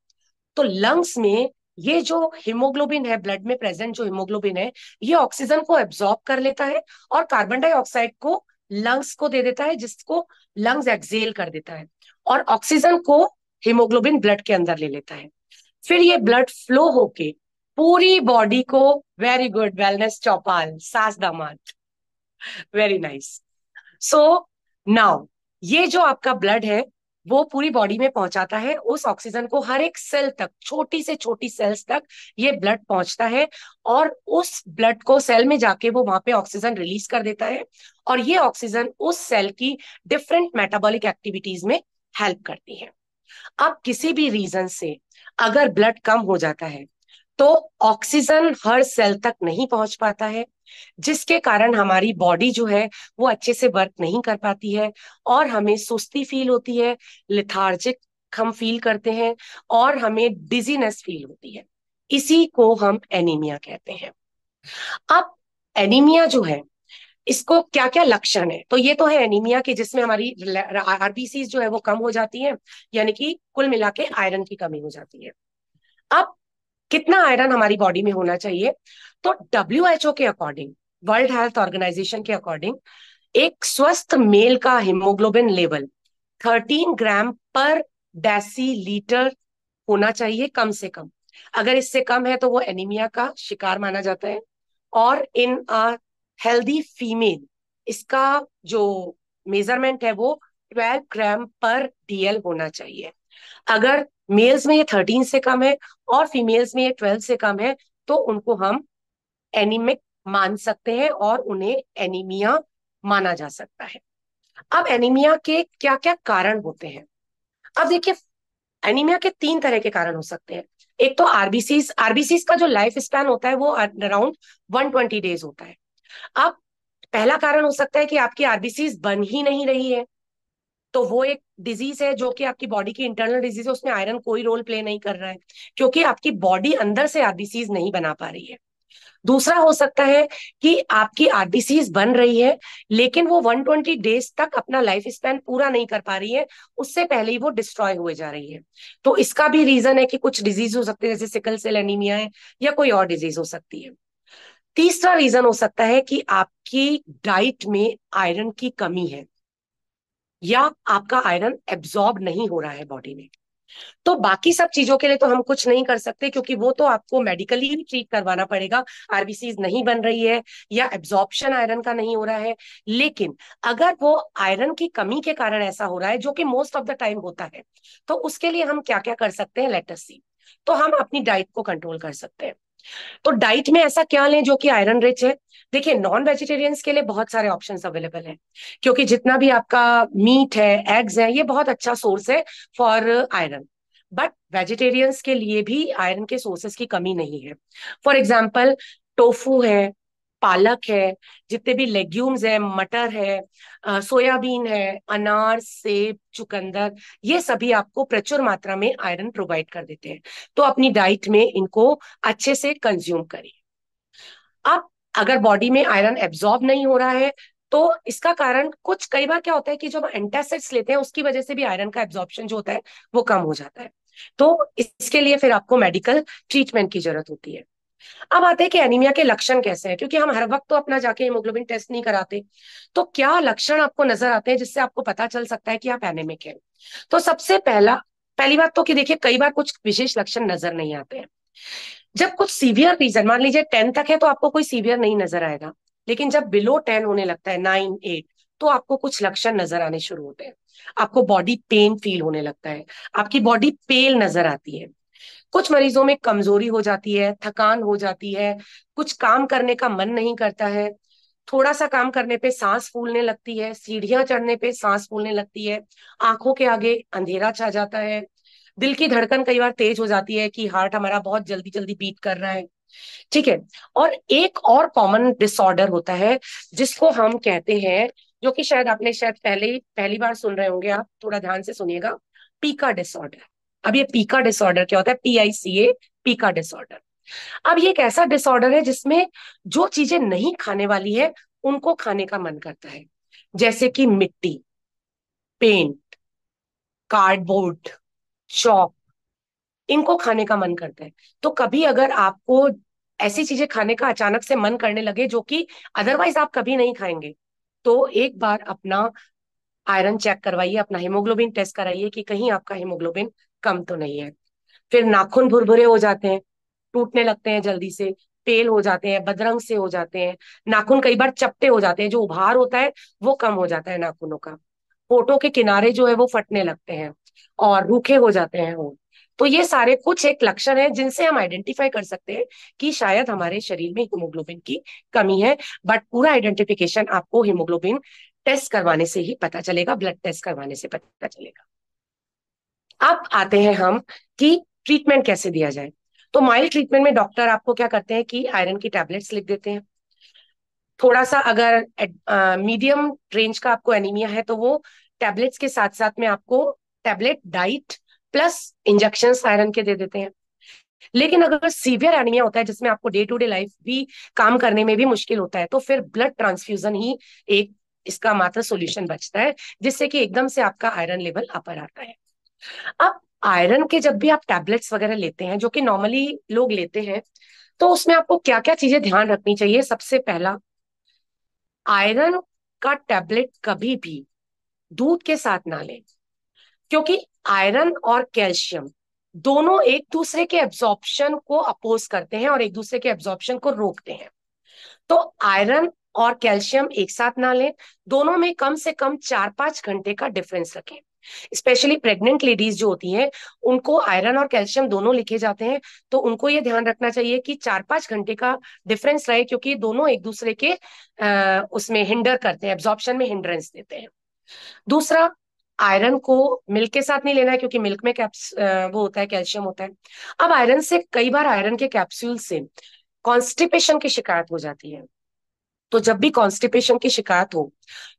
तो लंग्स में ये जो हीमोग्लोबिन है, ब्लड में प्रेजेंट जो हीमोग्लोबिन है, ये ऑक्सीजन को एब्जॉर्ब कर लेता है और कार्बन डाइऑक्साइड को लंग्स को दे देता है, जिसको लंग्स एक्सेल कर देता है, और ऑक्सीजन को हीमोग्लोबिन ब्लड के अंदर ले लेता है। फिर ये ब्लड फ्लो होके पूरी बॉडी को, वेरी गुड, वेलनेस चौपाल, सास दामाद, वेरी नाइस। सो नाउ ये जो आपका ब्लड है वो पूरी बॉडी में पहुंचाता है उस ऑक्सीजन को, हर एक सेल तक, छोटी से छोटी सेल्स तक ये ब्लड पहुंचता है, और उस ब्लड को सेल में जाके वो वहां पे ऑक्सीजन रिलीज कर देता है, और ये ऑक्सीजन उस सेल की डिफरेंट मेटाबॉलिक एक्टिविटीज में हेल्प करती है। अब किसी भी रीजन से अगर ब्लड कम हो जाता है तो ऑक्सीजन हर सेल तक नहीं पहुंच पाता है, जिसके कारण हमारी बॉडी जो है वो अच्छे से वर्क नहीं कर पाती है, और हमें सुस्ती फील होती है, लिथार्जिक हम फील करते हैं, और हमें डिजीनेस फील होती है। इसी को हम एनीमिया कहते हैं। अब एनीमिया जो है, इसको क्या क्या लक्षण है? तो ये तो है एनीमिया के, जिसमें हमारी आरबीसी जो है वो कम हो जाती है, यानी कि कुल मिला के आयरन की कमी हो जाती है। अब कितना आयरन हमारी बॉडी में होना चाहिए? तो डब्ल्यूएचओ के अकॉर्डिंग, वर्ल्ड हेल्थ ऑर्गेनाइजेशन के अकॉर्डिंग, एक स्वस्थ मेल का हीमोग्लोबिन लेवल 13 ग्राम पर डेसी लीटर होना चाहिए, कम से कम। अगर इससे कम है तो वो एनीमिया का शिकार माना जाता है। और इन अ हेल्दी फीमेल इसका जो मेजरमेंट है वो 12 ग्राम पर डीएल होना चाहिए। अगर मेल्स में ये 13 से कम है और फीमेल्स में ये 12 से कम है, तो उनको हम एनीमिक मान सकते हैं और उन्हें एनीमिया माना जा सकता है। अब एनीमिया के क्या क्या कारण होते हैं? अब देखिए, एनीमिया के तीन तरह के कारण हो सकते हैं। एक तो आरबीसीज, आरबीसीज का जो लाइफ स्पैन होता है वो अराउंड 120 डेज होता है। अब पहला कारण हो सकता है कि आपकी आरबीसीज बन ही नहीं रही है, तो वो एक डिजीज है जो कि आपकी बॉडी की इंटरनल डिजीज है, उसमें आयरन कोई रोल प्ले नहीं कर रहा है, क्योंकि आपकी बॉडी अंदर से आरबीसीज नहीं बना पा रही है। दूसरा हो सकता है कि आपकी आरबीसीज बन रही है, लेकिन वो 120 डेज तक अपना लाइफ स्पैन पूरा नहीं कर पा रही है, उससे पहले ही वो डिस्ट्रॉय हुए जा रही है। तो इसका भी रीजन है कि कुछ डिजीज हो सकते हैं, जैसे सिकल सेल एनीमिया है, या कोई और डिजीज हो सकती है। तीसरा रीजन हो सकता है कि आपकी डाइट में आयरन की कमी है, या आपका आयरन एब्जॉर्ब नहीं हो रहा है बॉडी में। तो बाकी सब चीजों के लिए तो हम कुछ नहीं कर सकते, क्योंकि वो तो आपको मेडिकली भी ट्रीट करवाना पड़ेगा। आरबीसीज नहीं बन रही है या एब्जॉर्प्शन आयरन का नहीं हो रहा है। लेकिन अगर वो आयरन की कमी के कारण ऐसा हो रहा है, जो कि मोस्ट ऑफ द टाइम होता है, तो उसके लिए हम क्या क्या कर सकते हैं, लेट अस सी। तो हम अपनी डाइट को कंट्रोल कर सकते हैं। तो डाइट में ऐसा क्या लें जो कि आयरन रिच है? देखिए, नॉन वेजिटेरियंस के लिए बहुत सारे ऑप्शंस अवेलेबल हैं, क्योंकि जितना भी आपका मीट है, एग्स है, ये बहुत अच्छा सोर्स है फॉर आयरन। बट वेजिटेरियंस के लिए भी आयरन के सोर्सेस की कमी नहीं है। फॉर एग्जाम्पल, टोफू है, पालक है, जितने भी लेग्यूम्स है, मटर है, सोयाबीन है, अनार, सेब, चुकंदर, ये सभी आपको प्रचुर मात्रा में आयरन प्रोवाइड कर देते हैं। तो अपनी डाइट में इनको अच्छे से कंज्यूम करें। अब अगर बॉडी में आयरन एब्जॉर्ब नहीं हो रहा है, तो इसका कारण कुछ, कई बार क्या होता है कि जब एंटासिड्स लेते हैं उसकी वजह से भी आयरन का एब्जॉर्प्शन जो होता है वो कम हो जाता है। तो इसके लिए फिर आपको मेडिकल ट्रीटमेंट की जरूरत होती है। अब आते हैं कि एनीमिया के लक्षण कैसे हैं, क्योंकि हम हर वक्त तो अपना जाके हीमोग्लोबिन टेस्ट नहीं कराते। तो क्या लक्षण आपको नजर आते हैं जिससे आपको पता चल सकता है कि आप एनीमिक हैं? तो सबसे पहली बात तो कि देखिए, कई बार कुछ विशेष लक्षण नजर नहीं आते हैं। जब कुछ सीवियर रीजन, मान लीजिए 10 तक है तो आपको कोई सीवियर नहीं नजर आएगा, लेकिन जब बिलो 10 होने लगता है, 9, 8, तो आपको कुछ लक्षण नजर आने शुरू होते हैं। आपको बॉडी पेन फील होने लगता है, आपकी बॉडी पेल नजर आती है, कुछ मरीजों में कमजोरी हो जाती है, थकान हो जाती है, कुछ काम करने का मन नहीं करता है, थोड़ा सा काम करने पे सांस फूलने लगती है, सीढ़ियां चढ़ने पे सांस फूलने लगती है, आंखों के आगे अंधेरा छा जाता है, दिल की धड़कन कई बार तेज हो जाती है कि हार्ट हमारा बहुत जल्दी जल्दी बीट कर रहा है। ठीक है। और एक और कॉमन डिसऑर्डर होता है जिसको हम कहते हैं, जो कि शायद आपने शायद पहली बार सुन रहे होंगे, आप थोड़ा ध्यान से सुनिएगा, पीका डिसऑर्डर। अब ये पीका डिसऑर्डर क्या होता है? PICA, पीका डिसऑर्डर। अब ये एक ऐसा डिसऑर्डर है जिसमें जो चीजें नहीं खाने वाली है उनको खाने का मन करता है, जैसे कि मिट्टी, पेंट, कार्डबोर्ड, चौक, इनको खाने का मन करता है। तो कभी अगर आपको ऐसी चीजें खाने का अचानक से मन करने लगे जो कि अदरवाइज आप कभी नहीं खाएंगे, तो एक बार अपना आयरन चेक करवाइए, अपना हीमोग्लोबिन टेस्ट कराइए कि कहीं आपका हीमोग्लोबिन कम तो नहीं है। फिर नाखून भुरभुरे हो जाते हैं, टूटने लगते हैं जल्दी से, पेल हो जाते हैं, बदरंग से हो जाते हैं, नाखून कई बार चपटे हो जाते हैं, जो उभार होता है वो कम हो जाता है नाखूनों का, होठों के किनारे जो है वो फटने लगते हैं और रूखे हो जाते हैं होंठ। तो ये सारे कुछ एक लक्षण है जिनसे हम आइडेंटिफाई कर सकते हैं कि शायद हमारे शरीर में हीमोग्लोबिन की कमी है। बट पूरा आइडेंटिफिकेशन आपको हीमोग्लोबिन टेस्ट करवाने से ही पता चलेगा, ब्लड टेस्ट करवाने से पता चलेगा। अब आते हैं हम कि ट्रीटमेंट कैसे दिया जाए। तो माइल्ड ट्रीटमेंट में डॉक्टर आपको क्या करते हैं कि आयरन की टैबलेट्स लिख देते हैं। थोड़ा सा अगर मीडियम रेंज का आपको एनीमिया है तो वो टैबलेट्स के साथ साथ में आपको tablet diet plus injection iron के दे देते हैं। लेकिन अगर सीवियर एनीमिया होता है जिसमें आपको डे टू डे लाइफ भी काम करने में भी मुश्किल होता है, तो फिर ब्लड ट्रांसफ्यूजन ही एक इसका मात्र सॉल्यूशन बचता है, जिससे कि एकदम से आपका आयरन लेवल अपर आता है। अब आयरन के जब भी आप टैबलेट्स वगैरह लेते हैं, जो कि नॉर्मली लोग लेते हैं, तो उसमें आपको क्या क्या चीजें ध्यान रखनी चाहिए? सबसे पहला, आयरन का टैबलेट कभी भी दूध के साथ ना लें, क्योंकि आयरन और कैल्शियम दोनों एक दूसरे के एब्जॉर्प्शन को अपोज करते हैं और एक दूसरे के एब्जॉर्प्शन को रोकते हैं। तो आयरन और कैल्शियम एक साथ ना लें, दोनों में कम से कम 4-5 घंटे का डिफरेंस रखें। स्पेशली प्रेग्नेंट लेडीज जो होती हैं, उनको आयरन और कैल्शियम दोनों लिखे जाते हैं, तो उनको ये ध्यान रखना चाहिए कि 4-5 घंटे का डिफरेंस रहे, क्योंकि दोनों एक दूसरे के उसमें हिंडर करते हैं, एब्जॉर्प्शन में हिंड्रेंस देते हैं। दूसरा, आयरन को मिल्क के साथ नहीं लेना है, क्योंकि मिल्क में वो होता है, कैल्शियम होता है। अब आयरन से कई बार आयरन के कैप्सूल से कॉन्स्टिपेशन की शिकायत हो जाती है। तो जब भी कॉन्स्टिपेशन की शिकायत हो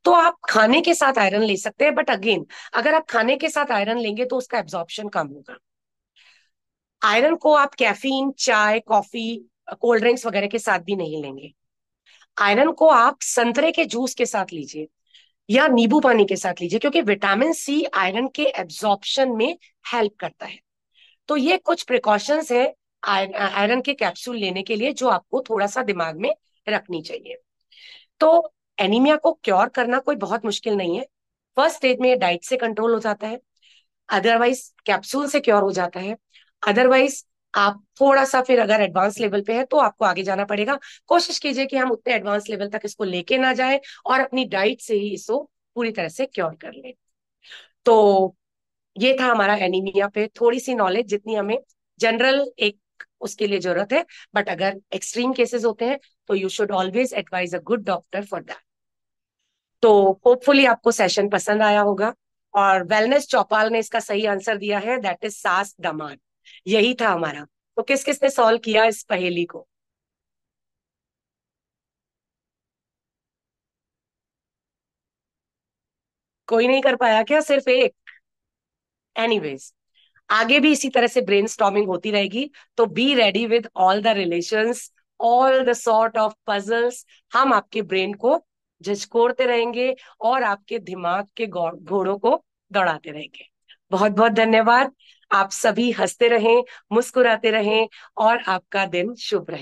तो आप खाने के साथ आयरन ले सकते हैं, बट अगेन, अगर आप खाने के साथ आयरन लेंगे तो उसका एब्जॉर्प्शन कम होगा। आयरन को आप कैफीन, चाय, कॉफी, कोल्ड ड्रिंक्स वगैरह के साथ भी नहीं लेंगे। आयरन को आप संतरे के जूस के साथ लीजिए या नींबू पानी के साथ लीजिए, क्योंकि विटामिन सी आयरन के एब्जॉर्प्शन में हेल्प करता है। तो ये कुछ प्रिकॉशंस है आयरन के कैप्सूल लेने के लिए, जो आपको थोड़ा सा दिमाग में रखनी चाहिए। तो एनीमिया को क्योर करना कोई बहुत मुश्किल नहीं है। फर्स्ट स्टेज में डाइट से कंट्रोल हो जाता है। अदरवाइज कैप्सूल से क्योर हो जाता है। अदरवाइज आप थोड़ा सा फिर अगर एडवांस लेवल पे है तो आपको आगे जाना पड़ेगा। कोशिश कीजिए कि हम उतने एडवांस लेवल तक इसको लेके ना जाए और अपनी डाइट से ही इसको पूरी तरह से क्योर कर ले। तो ये था हमारा एनीमिया पे थोड़ी सी नॉलेज, जितनी हमें जनरल एक उसके लिए जरूरत है। बट अगर एक्सट्रीम केसेस होते हैं तो you should always advise a good doctor for that. तो होपफुली आपको सेशन पसंद आया होगा। और वेलनेस चौपाल ने इसका सही आंसर दिया है, दैट इज सास दमाद। यही था हमारा। तो किस किसने सॉल्व किया इस पहेली को? कोई नहीं कर पाया क्या, सिर्फ एक? एनीवेज, आगे भी इसी तरह से ब्रेनस्टॉर्मिंग होती रहेगी। तो be ready with all the relations, all the sort of puzzles. हम आपके ब्रेन को झंझोड़ते रहेंगे और आपके दिमाग के घोड़ों को दौड़ाते रहेंगे। बहुत बहुत धन्यवाद। आप सभी हंसते रहें, मुस्कुराते रहें और आपका दिन शुभ रहे।